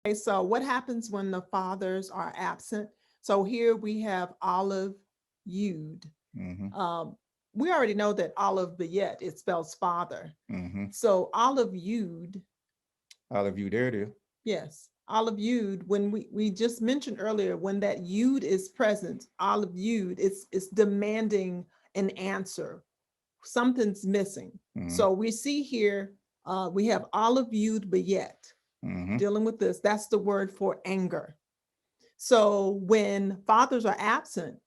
Okay, so what happens when the fathers are absent? So here we have Olive Yud. Mm-hmm. Um, we already know that Olive Bayet, it spells father. Mm-hmm. So Olive Yud, All of you, there it is. yes, Olive Yud, when we just mentioned earlier, when that Yud is present, Olive Yud, it's demanding an answer. Something's missing. Mm-hmm. So we see here, we have Olive Yud Bayet Mm-hmm. dealing with this. That's the word for anger. So when fathers are absent,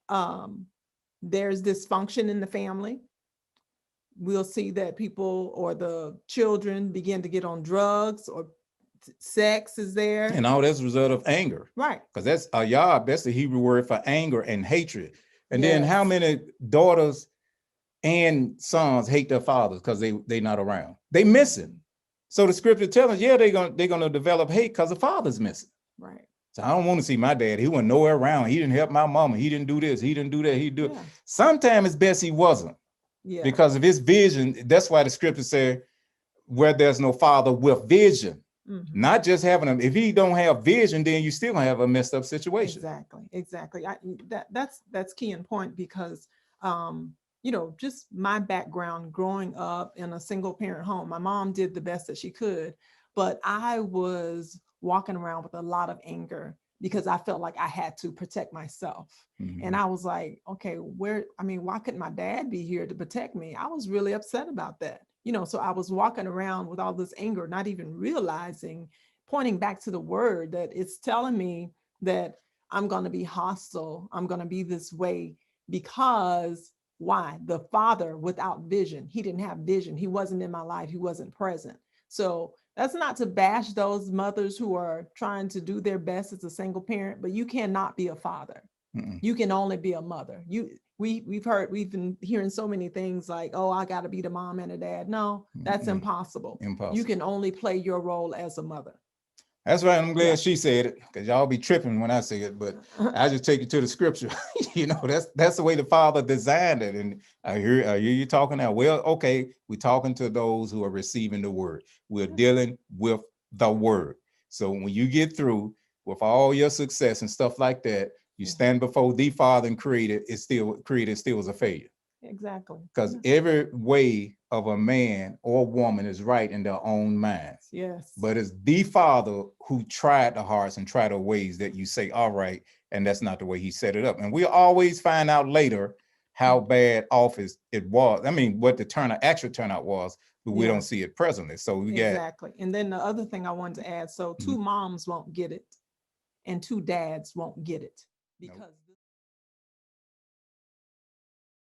um, there's dysfunction in the family. We'll see that people or the children begin to get on drugs or sex is there. And all that's a result of anger. Right. Because that's ayah, that's the Hebrew word for anger and hatred. And then how Yes. many daughters and sons hate their fathers because they not around? They missing. So the scripture tells us, yeah, they're gonna develop hate because the father's missing. Right. So I don't want to see my dad. He wasn't nowhere around. He didn't help my mama. He didn't do this. He didn't do that. He do it. Yeah. Sometimes it's best he wasn't Yeah. because of his vision. That's why the scripture said, where there's no father with vision, not just having them. If he don't have vision, then you still gonna have a messed up situation. Exactly. Exactly. That's key in point because just my background growing up in a single parent home, my mom did the best that she could, but I was walking around with a lot of anger because I felt like I had to protect myself. And I was like, okay, why couldn't my dad be here to protect me? I was really upset about that. So I was walking around with all this anger, not even realizing, pointing back to the word that it's telling me that I'm going to be hostile. I'm going to be this way because why? The father without vision. He didn't have vision. He wasn't in my life. He wasn't present. So that's not to bash those mothers who are trying to do their best as a single parent, but you cannot be a father. Mm-mm. You can only be a mother. We've been hearing so many things like, oh, I got to be the mom and the dad. No, that's Mm-mm. impossible. Impossible. You can only play your role as a mother. That's right. I'm glad Yeah. she said it because y'all be tripping when I say it, but I just take you to the scripture. That's the way the Father designed it. And I hear you talking now. Well, okay, we're talking to those who are receiving the word. We're dealing with the word. So when you get through with all your success and stuff like that, you stand before the Father and created still was a failure. Exactly. Because every way of a man or woman is right in their own minds. Yes. But it's the Father who tried the hearts and tried the ways that you say, all right, and that's not the way he set it up. And we'll always find out later how bad off it was. I mean, what the actual turnout was, but we don't see it presently. So we got exactly. And then the other thing I wanted to add, so two moms won't get it and two dads won't get it because